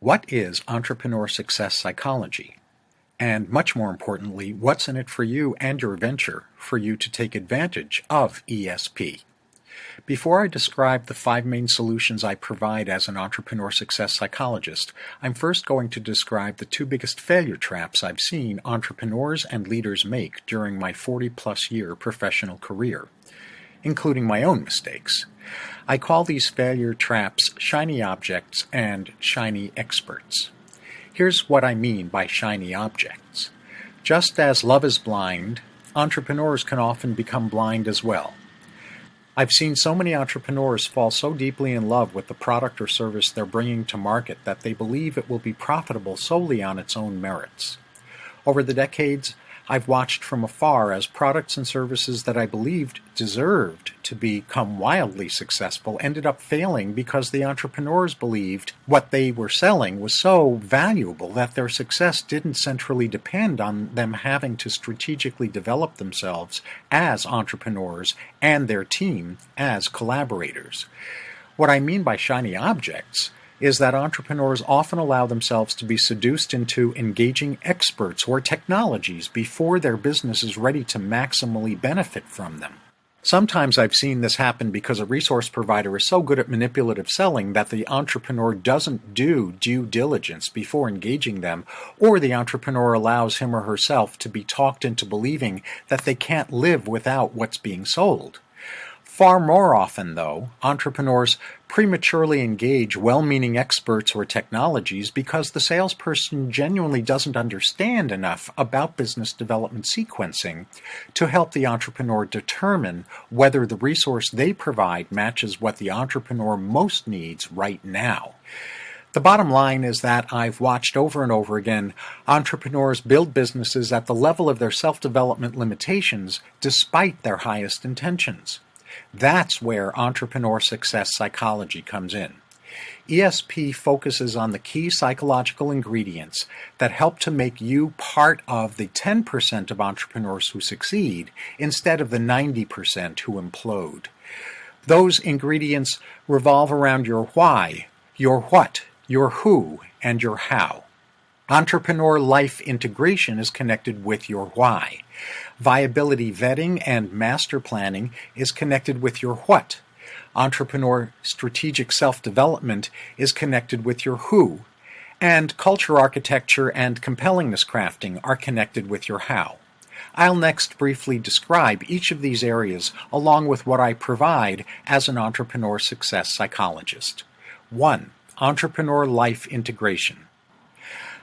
What is Entrepreneur Success Psychology? And much more importantly, what's in it for you and your venture for you to take advantage of ESP? Before I describe the 5 main solutions I provide as an entrepreneur success psychologist, I'm first going to describe the 2 biggest failure traps I've seen entrepreneurs and leaders make during my 40-plus year professional career, including my own mistakes. I call these failure traps shiny objects and shiny experts. Here's what I mean by shiny objects. Just as love is blind, entrepreneurs can often become blind as well. I've seen so many entrepreneurs fall so deeply in love with the product or service they're bringing to market that they believe it will be profitable solely on its own merits. Over the decades, I've watched from afar as products and services that I believed deserved to become wildly successful ended up failing because the entrepreneurs believed what they were selling was so valuable that their success didn't centrally depend on them having to strategically develop themselves as entrepreneurs and their team as collaborators. What I mean by shiny objects is that entrepreneurs often allow themselves to be seduced into engaging experts or technologies before their business is ready to maximally benefit from them. Sometimes I've seen this happen because a resource provider is so good at manipulative selling that the entrepreneur doesn't do due diligence before engaging them, or the entrepreneur allows him or herself to be talked into believing that they can't live without what's being sold. Far more often, though, entrepreneurs prematurely engage well-meaning experts or technologies because the salesperson genuinely doesn't understand enough about business development sequencing to help the entrepreneur determine whether the resource they provide matches what the entrepreneur most needs right now. The bottom line is that I've watched over and over again entrepreneurs build businesses at the level of their self-development limitations despite their highest intentions. That's where entrepreneur success psychology comes in. ESP focuses on the key psychological ingredients that help to make you part of the 10% of entrepreneurs who succeed instead of the 90% who implode. Those ingredients revolve around your why, your what, your who, and your how. Entrepreneur life integration is connected with your why. Viability vetting and master planning is connected with your what. Entrepreneur strategic self-development is connected with your who. And culture architecture and compellingness crafting are connected with your how. I'll next briefly describe each of these areas along with what I provide as an entrepreneur success psychologist. 1. Entrepreneur life integration.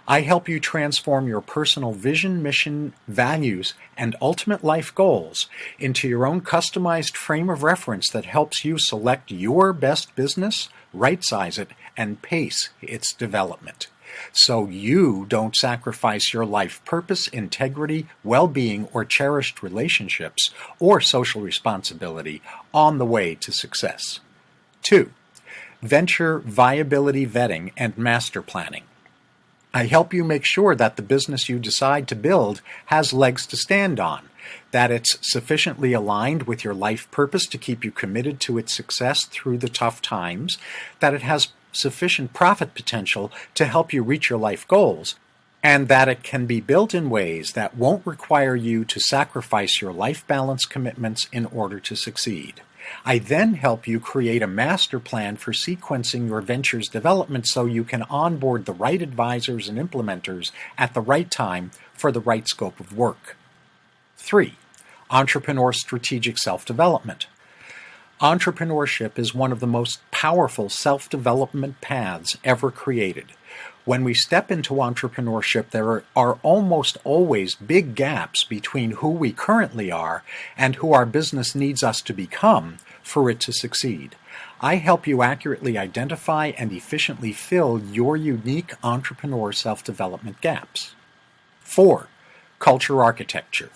I help you transform your personal vision, mission, values, and ultimate life goals into your own customized frame of reference that helps you select your best business, right-size it, and pace its development. So you don't sacrifice your life purpose, integrity, well-being, or cherished relationships, or social responsibility on the way to success. 2. Venture viability vetting and master planning. I help you make sure that the business you decide to build has legs to stand on, that it's sufficiently aligned with your life purpose to keep you committed to its success through the tough times, that it has sufficient profit potential to help you reach your life goals, and that it can be built in ways that won't require you to sacrifice your life balance commitments in order to succeed. I then help you create a master plan for sequencing your venture's development so you can onboard the right advisors and implementers at the right time for the right scope of work. 3. Entrepreneur strategic self-development. Entrepreneurship is one of the most powerful self-development paths ever created. When we step into entrepreneurship, there are almost always big gaps between who we currently are and who our business needs us to become for it to succeed. I help you accurately identify and efficiently fill your unique entrepreneur self-development gaps. 4. Culture architecture.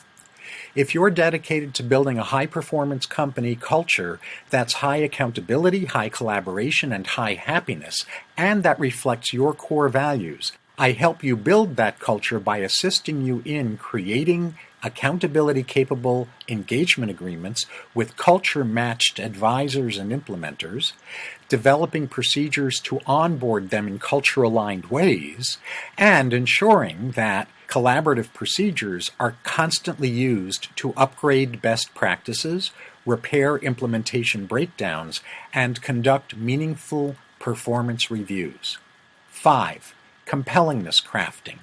If you're dedicated to building a high-performance company culture that's high accountability, high collaboration, and high happiness, and that reflects your core values, I help you build that culture by assisting you in creating, accountability-capable engagement agreements with culture-matched advisors and implementers, developing procedures to onboard them in culture-aligned ways, and ensuring that collaborative procedures are constantly used to upgrade best practices, repair implementation breakdowns, and conduct meaningful performance reviews. 5. Compellingness crafting.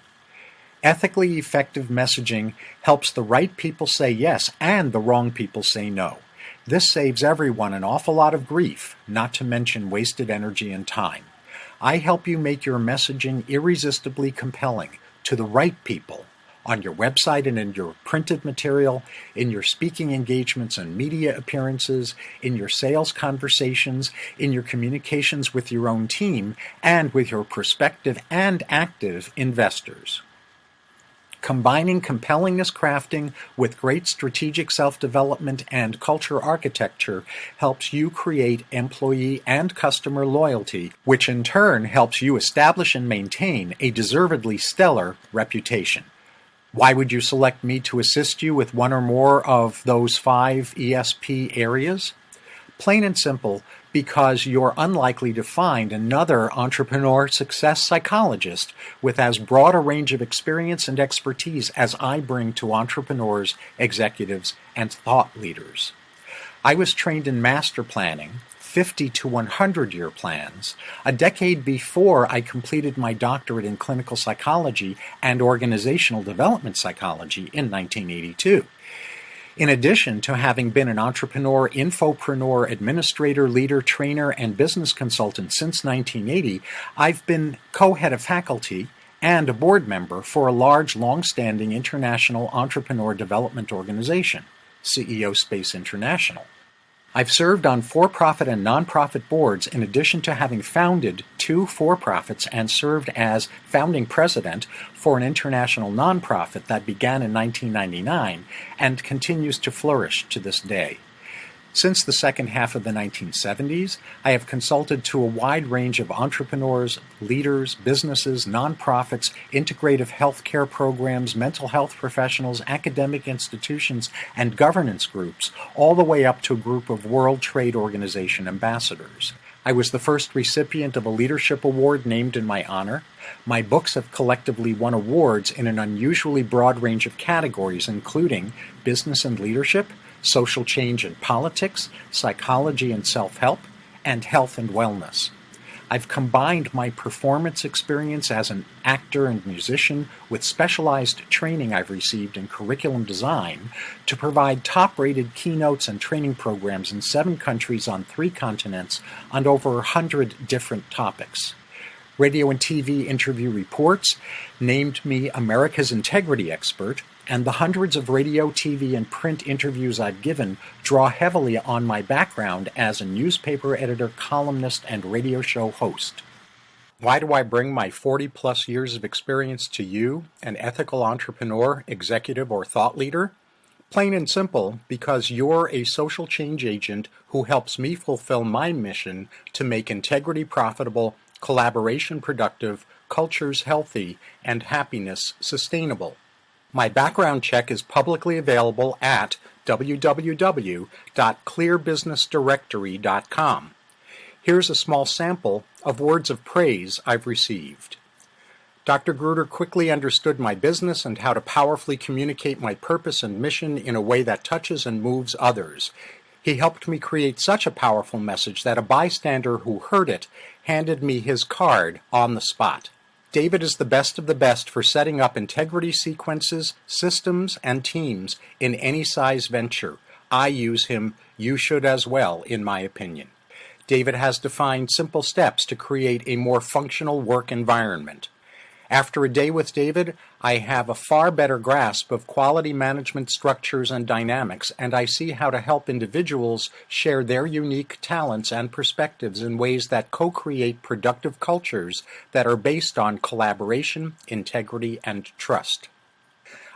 Ethically effective messaging helps the right people say yes and the wrong people say no. This saves everyone an awful lot of grief, not to mention wasted energy and time. I help you make your messaging irresistibly compelling to the right people on your website and in your printed material, in your speaking engagements and media appearances, in your sales conversations, in your communications with your own team, and with your prospective and active investors. Combining compellingness crafting with great strategic self-development and culture architecture helps you create employee and customer loyalty, which in turn helps you establish and maintain a deservedly stellar reputation. Why would you select me to assist you with one or more of those 5 ESP areas? Plain and simple, because you're unlikely to find another entrepreneur success psychologist with as broad a range of experience and expertise as I bring to entrepreneurs, executives, and thought leaders. I was trained in master planning, 50 to 100-year plans, a decade before I completed my doctorate in clinical psychology and organizational development psychology in 1982. In addition to having been an entrepreneur, infopreneur, administrator, leader, trainer, and business consultant since 1980, I've been co-head of faculty and a board member for a large, long-standing international entrepreneur development organization, CEO Space International. I've served on for-profit and non-profit boards in addition to having founded 2 for-profits and served as founding president for an international nonprofit that began in 1999 and continues to flourish to this day. Since the second half of the 1970s, I have consulted to a wide range of entrepreneurs, leaders, businesses, nonprofits, integrative healthcare programs, mental health professionals, academic institutions, and governance groups, all the way up to a group of World Trade Organization ambassadors. I was the first recipient of a leadership award named in my honor. My books have collectively won awards in an unusually broad range of categories, including business and leadership, social change and politics, psychology and self-help, and health and wellness. I've combined my performance experience as an actor and musician with specialized training I've received in curriculum design to provide top-rated keynotes and training programs in 7 countries on 3 continents on over 100 different topics. Radio and TV interview reports named me America's Integrity Expert, and the hundreds of radio, TV, and print interviews I've given draw heavily on my background as a newspaper editor, columnist, and radio show host. Why do I bring my 40-plus years of experience to you, an ethical entrepreneur, executive, or thought leader? Plain and simple, because you're a social change agent who helps me fulfill my mission to make integrity profitable, collaboration productive, cultures healthy, and happiness sustainable. My background check is publicly available at www.clearbusinessdirectory.com. Here's a small sample of words of praise I've received. Dr. Gruder quickly understood my business and how to powerfully communicate my purpose and mission in a way that touches and moves others. He helped me create such a powerful message that a bystander who heard it handed me his card on the spot. David is the best of the best for setting up integrity sequences, systems, and teams in any size venture. I use him. You should as well, in my opinion. David has defined simple steps to create a more functional work environment. After a day with David, I have a far better grasp of quality management structures and dynamics, and I see how to help individuals share their unique talents and perspectives in ways that co-create productive cultures that are based on collaboration, integrity, and trust.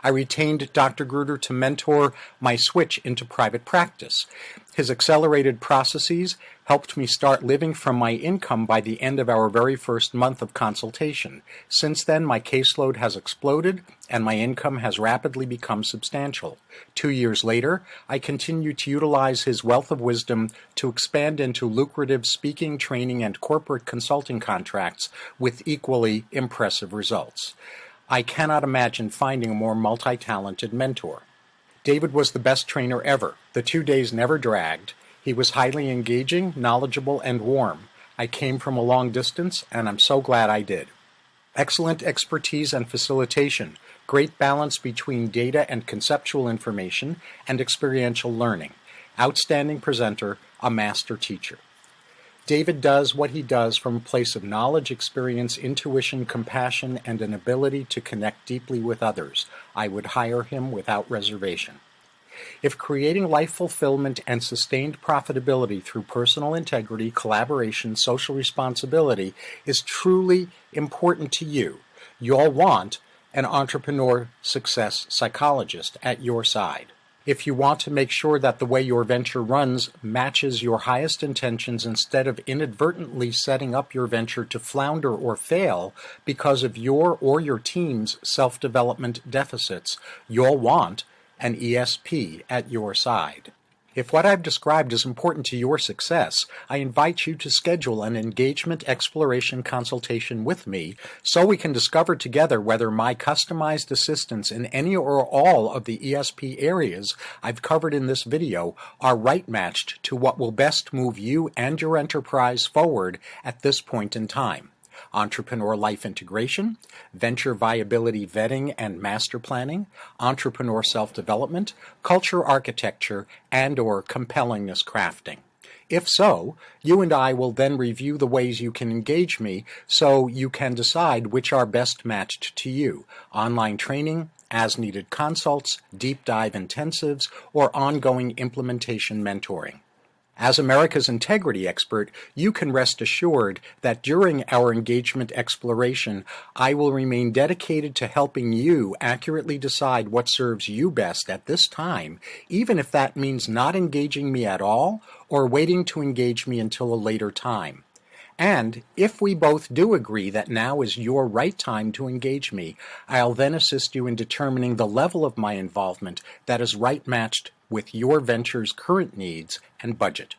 I retained Dr. Gruder to mentor my switch into private practice. His accelerated processes helped me start living from my income by the end of our very first month of consultation. Since then, my caseload has exploded and my income has rapidly become substantial. 2 years later, I continue to utilize his wealth of wisdom to expand into lucrative speaking, training, and corporate consulting contracts with equally impressive results. I cannot imagine finding a more multi-talented mentor. David was the best trainer ever. The 2 days never dragged. He was highly engaging, knowledgeable, and warm. I came from a long distance, and I'm so glad I did. Excellent expertise and facilitation, great balance between data and conceptual information, and experiential learning. Outstanding presenter, a master teacher. David does what he does from a place of knowledge, experience, intuition, compassion, and an ability to connect deeply with others. I would hire him without reservation. If creating life fulfillment and sustained profitability through personal integrity, collaboration, social responsibility is truly important to you, you'll want an entrepreneur success psychologist at your side. If you want to make sure that the way your venture runs matches your highest intentions instead of inadvertently setting up your venture to flounder or fail because of your or your team's self-development deficits, you'll want an ESP at your side. If what I've described is important to your success, I invite you to schedule an engagement exploration consultation with me so we can discover together whether my customized assistance in any or all of the ESP areas I've covered in this video are right matched to what will best move you and your enterprise forward at this point in time. Entrepreneur life integration, venture viability vetting and master planning, entrepreneur self-development, culture architecture, and/or compellingness crafting. If so, you and I will then review the ways you can engage me so you can decide which are best matched to you: online training, as-needed consults, deep dive intensives, or ongoing implementation mentoring. As America's integrity expert, you can rest assured that during our engagement exploration, I will remain dedicated to helping you accurately decide what serves you best at this time, even if that means not engaging me at all or waiting to engage me until a later time. And if we both do agree that now is your right time to engage me, I'll then assist you in determining the level of my involvement that is right matched with your venture's current needs and budget.